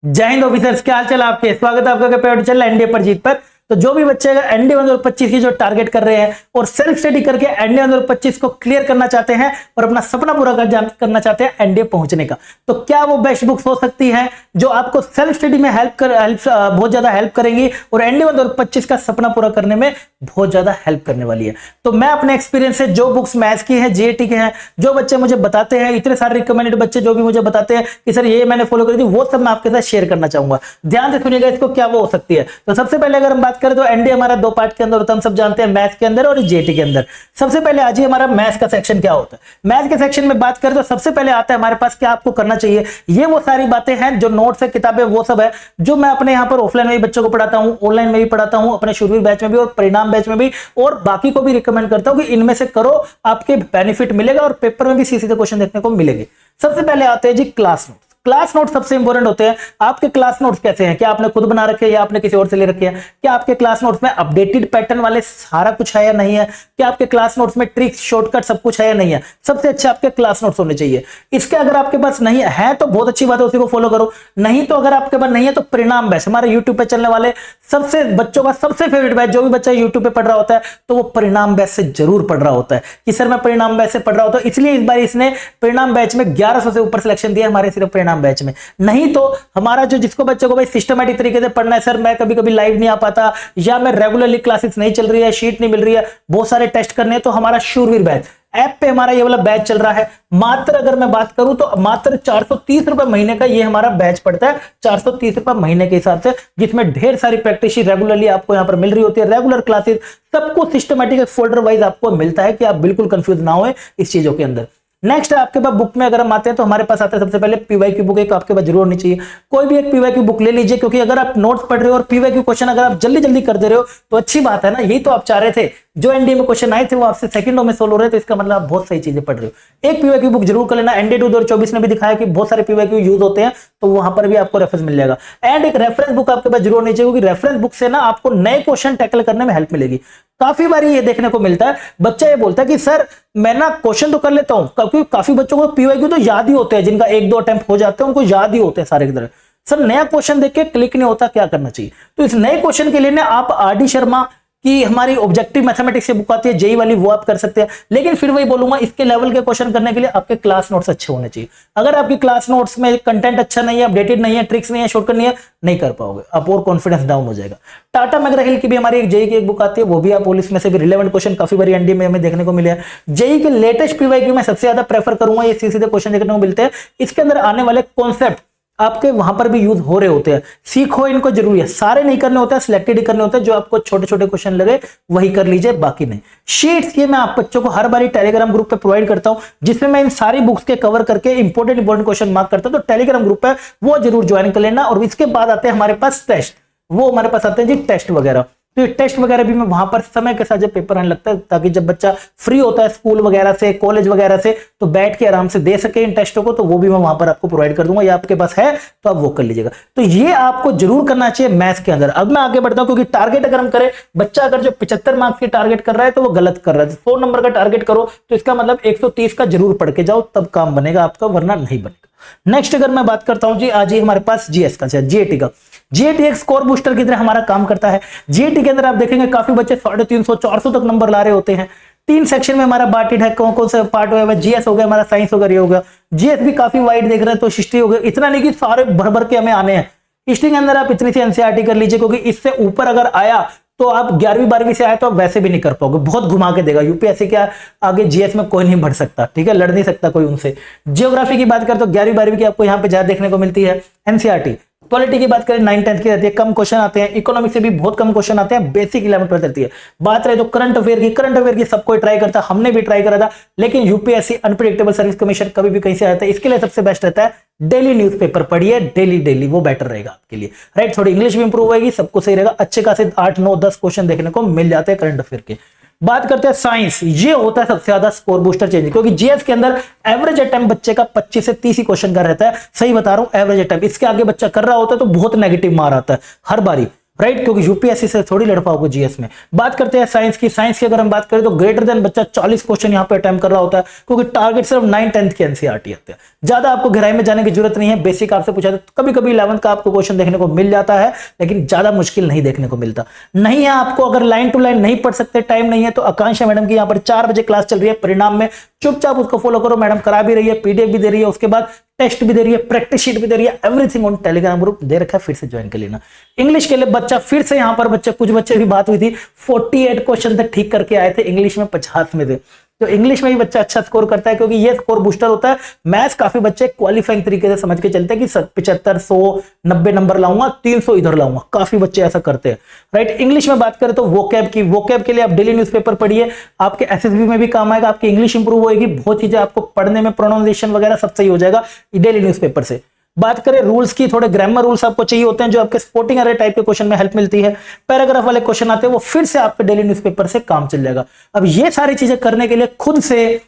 जय हिंद ऑफिसर्स, क्या हाल चाल आपके। स्वागत है आपका पेपर चल एनडीए पर जीत पर। तो जो भी बच्चे अगर एनडीए 2025 की जो टारगेट कर रहे हैं और सेल्फ स्टडी करके एनडीए 2025 को क्लियर करना चाहते हैं और अपना सपना पूरा करना चाहते हैं एनडीए पहुंचने का, तो क्या वो बेस्ट बुक्स हो सकती है जो आपको सेल्फ स्टडी में बहुत ज्यादा हेल्प करेंगी और एनडीए 2025 का सपना पूरा करने में बहुत ज्यादा हेल्प करने वाली है। तो मैं अपने एक्सपीरियंस से जो बुक्स मैथ्स की है, जीएटी के हैं, जो बच्चे मुझे बताते हैं, इतने सारे रिकमेंडेड बच्चे जो भी मुझे बताते हैं कि सर ये मैंने फॉलो करी थी, वो सब मैं आपके साथ शेयर करना चाहूंगा। ध्यान से सुनिएगा इसको, क्या वो हो सकती है। तो सबसे पहले अगर हम बात करें तो एनडीए हमारा दो पार्ट के अंदर होता है, हम सब जानते हैं, मैथ्स के अंदर और जीएटी के अंदर। सबसे पहले आज ही हमारा मैथ्स का सेक्शन क्या होता है। मैथ्स के सेक्शन में बात करें तो सबसे पहले आता है हमारे पास क्या आपको करना चाहिए। ये वो सारी बातें हैं जो नोट्स है, किताबें, वो सब है जो मैं अपने यहाँ पर ऑफलाइन में भी बच्चों को पढ़ाता हूँ, ऑनलाइन में भी पढ़ाता हूँ, अपने शूरवीर बैच में भी और परिणाम बैच में भी, और बाकी को भी रिकमेंड करता हूं कि इनमें से करो, आपके बेनिफिट मिलेगा और पेपर में भी सीधे क्वेश्चन देखने को मिलेंगे। सबसे पहले आते हैं जी क्लास नोट्स। क्लास नोट सबसे इंपॉर्टेंट होते हैं। आपके क्लास नोट्स कैसे हैं, क्या आपने खुद बना रखे हैं या आपने किसी और से ले रखे हैं, क्या आपके क्लास नोट्स में अपडेटेड पैटर्न वाले सारा कुछ है या नहीं है, क्या आपके क्लास नोट्स में ट्रिक्स, शॉर्टकट सब कुछ है या नहीं है। सबसे अच्छे आपके क्लास नोट्स होने चाहिए। इसके अगर आपके पास नहीं है तो बहुत अच्छी बात है, उसी को फॉलो करो। नहीं तो अगर आपके पास नहीं है तो परिणाम बैच, हमारे यूट्यूब पे चलने वाले सबसे बच्चों का सबसे फेवरेट बैच, जो भी बच्चा यूट्यूब पे पढ़ रहा होता है तो वो परिणाम बैच से जरूर पढ़ रहा होता है कि सर मैं परिणाम बैच से पढ़ रहा होता हूं, इसलिए इस बार इसने परिणाम बैच में 1100 से ऊपर सिलेक्शन दिया हमारे सिर्फ परिणाम बैच में। नहीं तो हमारा जो जिसको बच्चों को भाई सिस्टमैटिक तरीके से पढ़ना है, सर मैं कभी कभी लाइव नहीं आ पाता या मैं रेगुलरली क्लासेस नहीं चल रही है, शीट नहीं मिल रही है, बहुत सारे टेस्ट करने हैं, तो हमारा शूरवीर बैच ऐप पे हमारा ये वाला बैच चल रहा है। मात्र अगर मैं बात करूं तो मात्र 430 रुपए महीने का ये हमारा बैच पड़ता है, 430 रुपए महीने के हिसाब से, जिसमें ढेर सारी प्रैक्टिस रेगुलरली आपको यहां पर मिल रही होती है, रेगुलर क्लासेस, सब कुछ सिस्टमैटिक फोल्डर वाइज आपको मिलता है कि आप बिल्कुल कंफ्यूज ना हो इस चीजों के अंदर। नेक्स्ट आपके पास बुक में अगर हम आते हैं तो हमारे पास आते हैं सबसे पहले पीवाईक्यू बुक एक आपके पास जरूर होनी चाहिए। कोई भी एक पीवाईक्यू बुक ले लीजिए, क्योंकि अगर आप नोट्स पढ़ रहे हो और पीवाईक्यू क्वेश्चन अगर आप जल्दी जल्दी कर दे रहे हो तो अच्छी बात है ना, यही तो आप चाह रहे थे। जो एनडीए में क्वेश्चन आए थे वो आपसे सेकंडों में सोल्व हो रहे हैं, तो इसका मतलब आप बहुत सही चीजें पढ़ रहे हो। एक पीवाईक्यू बुक जरूर कर लेना। एनडीए 2024 ने भी दिखाया कि बहुत सारे पीवाईक्यू यूज होते हैं, तो वहां पर भी आपको रेफरेंस मिल जाएगा। एंड एक रेफरेंस बुक आपके पास जरूर होनी चाहिए, क्योंकि रेफरेंस बुक से ना आपको नए क्वेश्चन टैकल करने में हेल्प मिलेगी। काफी बार ये देखने को मिलता है, बच्चा ये बोलता है कि सर मैं ना क्वेश्चन तो कर लेता हूं, क्योंकि काफी बच्चों को पीवाईक्यू तो याद ही होते हैं, जिनका एक दो अटेम्प्ट हो जाते हैं उनको याद ही होते हैं सारे की तरह। सर नया क्वेश्चन देख के क्लिक नहीं होता, क्या करना चाहिए। तो इस नए क्वेश्चन के लिए ना आप आरडी शर्मा कि हमारी ऑब्जेक्टिव मैथमेटिक्स से बुक आती है जेई वाली, वो आप कर सकते हैं। लेकिन फिर वही बोलूंगा, इसके लेवल के क्वेश्चन करने के लिए आपके क्लास नोट्स अच्छे होने चाहिए। अगर आपकी क्लास नोट्स में कंटेंट अच्छा नहीं है, अपडेटेड नहीं है, ट्रिक्स नहीं है, शॉर्टकट नहीं है, नहीं कर पाओगे आप, और कॉन्फिडेंस डाउन हो जाएगा। टाटा मैकग्रा-हिल की भी हमारी एक जेई की एक बुक आती है, वो भी आप पुलिस में से भी रिलेवेंट क्वेश्चन काफी बार एनडीए में हमें देखने को मिले हैं। जेई के लेटेस्ट पीवाईक्यू में सबसे ज्यादा प्रेफर करूंगा, ये सीधे क्वेश्चन देखने को मिलते हैं। इसके अंदर आने वाले कॉन्सेप्ट आपके वहां पर भी यूज हो रहे होते हैं, सीखो इनको जरूरी है। सारे नहीं करने होते हैं, सिलेक्टेड ही करने होते हैं, जो आपको छोटे छोटे क्वेश्चन लगे वही कर लीजिए, बाकी नहीं। शीट्स ये मैं आप बच्चों को हर बार टेलीग्राम ग्रुप पे प्रोवाइड करता हूं, जिसमें मैं इन सारी बुक्स के कवर करके इंपॉर्टेंट क्वेश्चन मार्क करता हूं। तो टेलीग्राम ग्रुप है वो जरूर ज्वाइन कर लेना। और इसके बाद आते हैं हमारे पास टेस्ट, वो हमारे पास आते हैं जी टेस्ट वगैरह। तो ये टेस्ट वगैरह भी मैं वहां पर समय के साथ जब पेपर आने लगता है, ताकि जब बच्चा फ्री होता है स्कूल वगैरह से, कॉलेज वगैरह से, तो बैठ के आराम से दे सके इन टेस्टों को, तो वो भी मैं वहां पर आपको प्रोवाइड कर दूंगा, या आपके पास है तो आप वो कर लीजिएगा। तो ये आपको जरूर करना चाहिए मैथ्स के अंदर। अब मैं आगे बढ़ता हूं, क्योंकि टारगेट अगर हम करें, बच्चा अगर जो 75 मार्क्स की टारगेट कर रहा है तो वो गलत कर रहा है। 100 नंबर का टारगेट करो तो इसका मतलब 130 का जरूर पढ़ के जाओ, तब काम बनेगा आपका, वरना नहीं बनेगा। नेक्स्ट अगर मैं बात करता हूं जी, आज ही हमारे पास जीएस का, जीएटी का। जीएटी एक स्कोर बूस्टर की तरह हमारा काम करता है। जीएटी के अंदर आप देखेंगे काफी बच्चे 350 400 तक नंबर ला रहे होते हैं। 3 सेक्शन में हमारा बांटेड है, कौन कौन से पार्ट हो गया, जीएस हो गया, हमारा साइंस हो गया, ये हो गया। जीएस भी काफी वाइड देख रहे हैं, तो हिस्ट्री हो गया। इतना नहीं कि सारे भर भर के हमें आने हैं। हिस्ट्री के अंदर आप इतनी सी एनसीईआरटी कर लीजिए, क्योंकि इससे ऊपर अगर आया तो आप 11वीं 12वीं से आए तो आप वैसे भी नहीं कर पाओगे, बहुत घुमा के देगा। यूपीएससी के आगे जीएस में कोई नहीं बढ़ सकता, ठीक है, लड़ नहीं सकता कोई उनसे। ज्योग्राफी की बात करें तो 11वीं 12वीं की आपको यहाँ पे ज्यादा देखने को मिलती है एनसीईआरटी। पॉलिटी की बात करें 9 10 की रहती है, कम क्वेश्चन आते हैं। इकोनॉमिक्स से भी बहुत कम क्वेश्चन आते हैं, बेसिक 11 12 रहती है। बात रहे तो करंट अफेयर की सबको ट्राई करता, हमने भी ट्राई करा था, लेकिन यूपीएससी अनप्रेडिक्टेबल सर्विस कमीशन कभी भी कहीं से आता है। इसके लिए सबसे बेस्ट रहता है डेली न्यूज़पेपर पढ़िए, डेली वो बेटर रहेगा आपके लिए, राइट। थोड़ी इंग्लिश भी इंप्रूव होगी, सबको सही रहेगा। अच्छे खासे 8 9 10 क्वेश्चन देखने को मिल जाते हैं करंट अफेयर के। बात करते हैं साइंस, ये होता है सबसे ज्यादा स्कोर बूस्टर चेंज, क्योंकि जीएस के अंदर एवरेज अटेम्प्ट बच्चे का 25 से 30 ही क्वेश्चन का रहता है। सही बता रहा हूं, एवरेज अटेम्प्ट। इसके आगे बच्चा कर रहा होता है तो बहुत नेगेटिव मार आता है हर बारी। राइट, क्योंकि यूपीएससी से थोड़ी लड़ पाओगे जीएस में। बात करते हैं साइंस की। साइंस की अगर हम बात करें तो ग्रेटर देन बच्चा 40 क्वेश्चन यहाँ पे अटेम्प्ट कर रहा होता है, क्योंकि टारगेट सिर्फ 9 10th के एनसीईआरटी आते हैं। ज्यादा आपको गहराई में जाने की जरूरत नहीं है, बेसिक आपसे पूछा तो कभी कभी 11th का आपको क्वेश्चन देखने को मिल जाता है, लेकिन ज्यादा मुश्किल नहीं देखने को मिलता। नहीं है आपको, अगर लाइन टू लाइन नहीं पढ़ सकते, टाइम नहीं है, तो आकांक्षा मैडम की यहाँ पर 4 बजे क्लास चल रही है परिणाम में, चुपचाप उसको फॉलो करो। मैडम करा भी रही है, पीडीएफ भी दे रही है, उसके बाद टेस्ट भी दे रही है, प्रैक्टिस शीट भी दे रही है, एवरीथिंग ऑन टेलीग्राम ग्रुप दे रखा है, फिर से ज्वाइन कर लेना। इंग्लिश के लिए बच्चा फिर से यहाँ पर बच्चे, कुछ बच्चे भी बात हुई थी 48 क्वेश्चन तक ठीक करके आए थे, इंग्लिश में 50 में थे। तो इंग्लिश में भी बच्चा अच्छा स्कोर करता है, क्योंकि ये स्कोर बूस्टर होता है। मैथ्स काफी बच्चे क्वालिफाइंग तरीके से समझ के चलते हैं कि 75 100 90 नंबर लाऊंगा, 300 इधर लाऊंगा, काफी बच्चे ऐसा करते हैं, राइट। इंग्लिश में बात करें तो वोकैब की, वोकैब के लिए आप डेली न्यूज़पेपर पढ़िए, आपके एसएसबी में भी काम आएगा, आपकी इंग्लिश इंप्रूव होगी, बहुत चीजें आपको पढ़ने में, प्रोनाउंसिएशन वगैरह सब सही हो जाएगा डेली न्यूज़पेपर से। बात करें रूल्स की, थोड़े ग्रामर रूल्स आपको चाहिए होते हैं, जो आपके स्पोर्टिंग अरे टाइप के क्वेश्चन में हेल्प मिलती है। पैराग्राफ वाले क्वेश्चन आते हैं, वो फिर से आपके डेली न्यूज़पेपर से काम चल जाएगा। अब ये सारी चीजें करने के लिए खुद से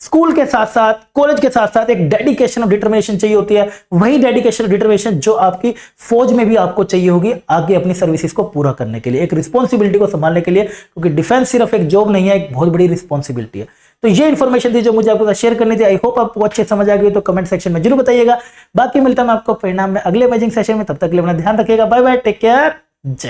स्कूल के साथ साथ, कॉलेज के साथ साथ एक डेडिकेशन और डिटर्मिनेशन चाहिए होती है। वही डेडिकेशन और डिटर्मिनेशन जो आपकी फौज में भी आपको चाहिए होगी आगे अपनी सर्विसेज को पूरा करने के लिए, एक रिस्पॉन्सिबिलिटी को संभालने के लिए, क्योंकि डिफेंस सिर्फ एक जॉब नहीं है, एक बहुत बड़ी रिस्पॉन्सिबिलिटी है। तो ये इन्फॉर्मेशन थी जो मुझे आपको शेयर करनी थी। आई होप आपको अच्छे समझ आ गई, तो कमेंट सेक्शन में जरूर बताइएगा। बाकी मिलता है मैं आपको परिणाम में अगले अमेजिंग सेशन में, तब तक के लिए अपना ध्यान रखिएगा। बाय बाय, टेक केयर, जय।